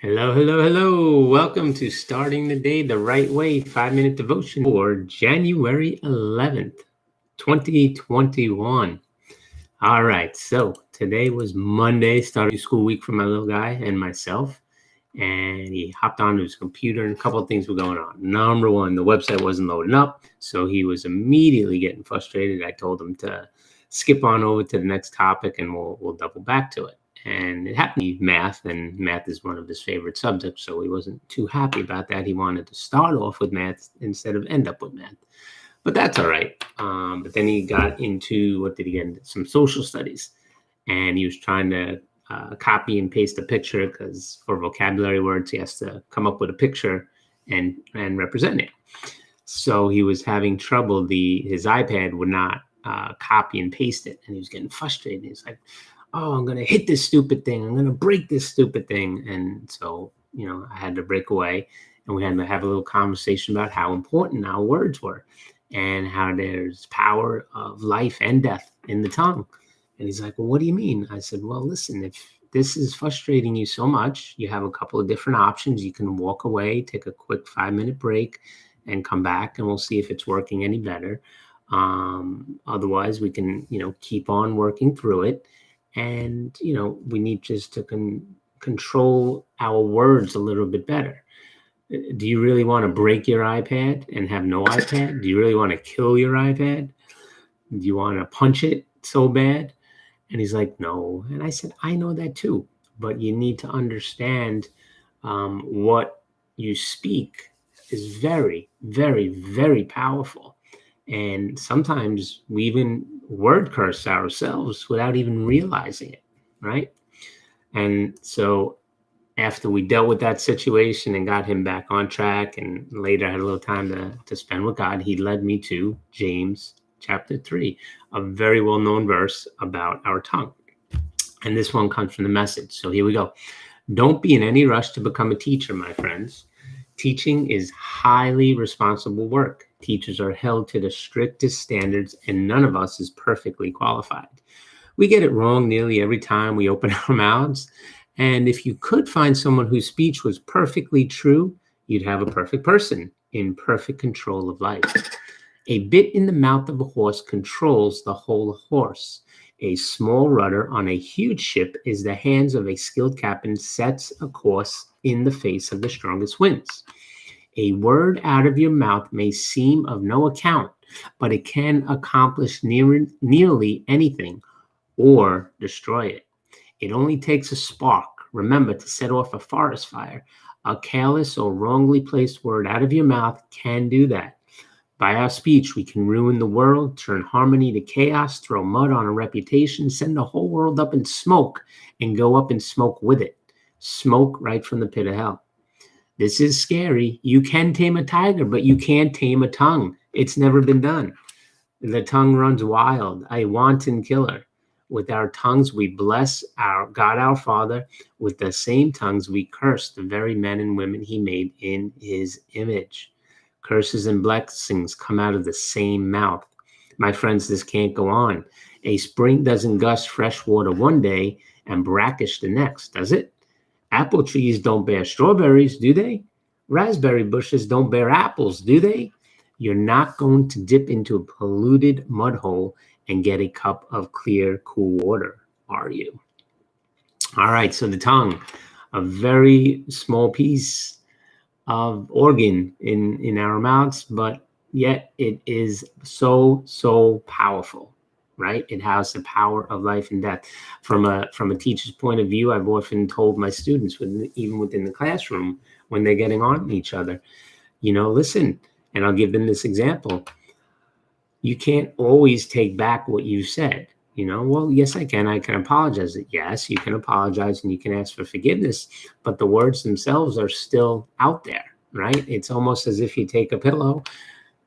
Hello, hello, hello. Welcome to Starting the Day the Right Way 5 Minute Devotion for January 11th, 2021. All right, so today was Monday, starting school week for my little guy and myself. And he hopped onto his computer and a couple of things were going on. Number one, the website wasn't loading up. So he was immediately getting frustrated. I told him to skip on over to the next topic and we'll double back to it. And it happened to be math, and math is one of his favorite subjects. So he wasn't too happy about that. He wanted to start off with math instead of end up with math. But that's all right. But then he got into, what did he get into? Some social studies. And he was trying to copy and paste a picture because for vocabulary words, he has to come up with a picture and represent it. So he was having trouble. His iPad would not copy and paste it. And he was getting frustrated. He's like, oh, I'm going to hit this stupid thing. I'm going to break this stupid thing. And so, I had to break away and we had to have a little conversation about how important our words were and how there's power of life and death in the tongue. And he's like, well, what do you mean? I said, well, listen, if this is frustrating you so much, you have a couple of different options. You can walk away, take a quick 5-minute break and come back and we'll see if it's working any better. Otherwise we can, keep on working through it. And, we need just to control our words a little bit better. Do you really want to break your iPad and have no iPad? Do you really want to kill your iPad? Do you want to punch it so bad? And he's like, no. And I said, I know that too. But you need to understand what you speak is very, very, very powerful. And sometimes we even word curse ourselves without even realizing it, right? And so after we dealt with that situation and got him back on track and later had a little time to spend with God, he led me to James chapter 3, a very well-known verse about our tongue. And this one comes from the Message. So here we go. Don't be in any rush to become a teacher, my friends. Teaching is highly responsible work. Teachers are held to the strictest standards, and none of us is perfectly qualified. We get it wrong nearly every time we open our mouths. And if you could find someone whose speech was perfectly true, you'd have a perfect person in perfect control of life. A bit in the mouth of a horse controls the whole horse. A small rudder on a huge ship is the hands of a skilled captain sets a course in the face of the strongest winds. A word out of your mouth may seem of no account, but it can accomplish nearly anything or destroy it. It only takes a spark, remember, to set off a forest fire. A careless or wrongly placed word out of your mouth can do that. By our speech, we can ruin the world, turn harmony to chaos, throw mud on a reputation, send the whole world up in smoke, and go up in smoke with it. Smoke right from the pit of hell. This is scary. You can tame a tiger, but you can't tame a tongue. It's never been done. The tongue runs wild, a wanton killer. With our tongues, we bless our God, our Father. With the same tongues, we curse the very men and women he made in his image. Curses and blessings come out of the same mouth. My friends, this can't go on. A spring doesn't gush fresh water one day and brackish the next, does it? Apple trees don't bear strawberries, do they? Raspberry bushes don't bear apples, do they? You're not going to dip into a polluted mud hole and get a cup of clear, cool water, are you? All right, so the tongue, a very small piece of organ in our mouths, but yet it is so powerful, right? It has the power of life and death. From a teacher's point of view, I've often told my students, even within the classroom, when they're getting on each other, listen, and I'll give them this example. You can't always take back what you said. Well, yes, I can apologize. Yes, you can apologize and you can ask for forgiveness, but the words themselves are still out there, right? It's almost as if you take a pillow,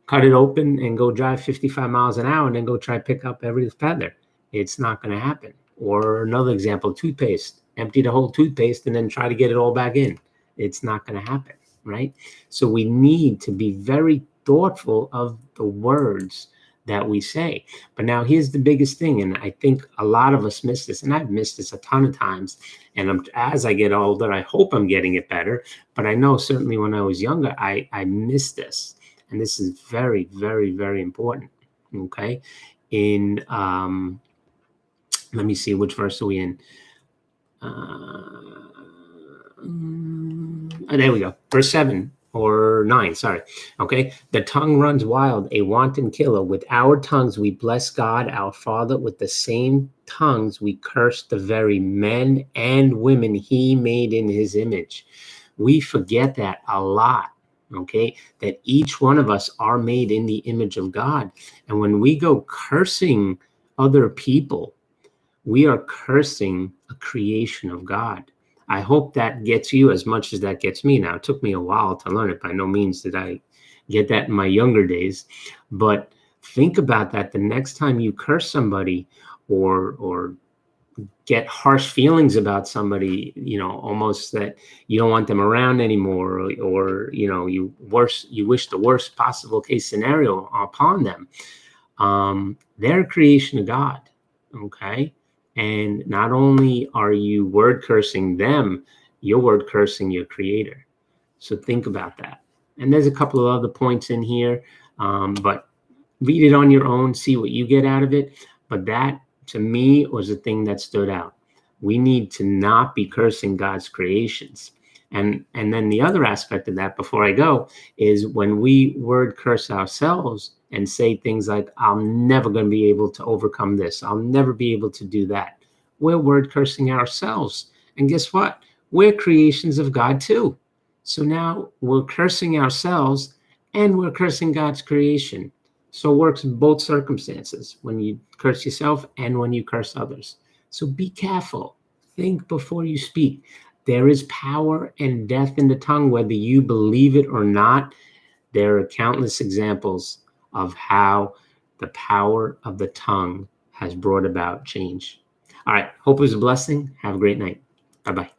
cut it open and go drive 55 miles an hour and then go try to pick up every feather. It's not going to happen. Or another example, toothpaste, empty the whole toothpaste and then try to get it all back in. It's not going to happen, right? So we need to be very thoughtful of the words that we say. But now here's the biggest thing, and I think a lot of us miss this, and I've missed this a ton of times. And as I get older, I hope I'm getting it better. But I know certainly when I was younger, I missed this. And this is very, very, very important. Okay. In let me see, which verse are we in? There we go. Verse 7 or 9, sorry. Okay. The tongue runs wild, a wanton killer. With our tongues we bless God, our Father. With the same tongues we curse the very men and women he made in his image. We forget that a lot. Okay, that each one of us are made in the image of God. And when we go cursing other people, we are cursing a creation of God. I hope that gets you as much as that gets me. Now, it took me a while to learn it. By no means did I get that in my younger days. But think about that the next time you curse somebody or get harsh feelings about somebody, almost that you don't want them around anymore, or you wish the worst possible case scenario upon them. They're a creation of God. Okay. And not only are you word cursing them, you're word cursing your creator. So think about that. And there's a couple of other points in here, but read it on your own, see what you get out of it. But that, to me, was the thing that stood out. We need to not be cursing God's creations. And then the other aspect of that, before I go, is when we word curse ourselves and say things like, I'm never going to be able to overcome this, I'll never be able to do that, we're word cursing ourselves. And guess what? We're creations of God too. So now we're cursing ourselves and we're cursing God's creation. So it works in both circumstances, when you curse yourself and when you curse others. So be careful. Think before you speak. There is power and death in the tongue, whether you believe it or not. There are countless examples of how the power of the tongue has brought about change. All right. Hope it was a blessing. Have a great night. Bye-bye.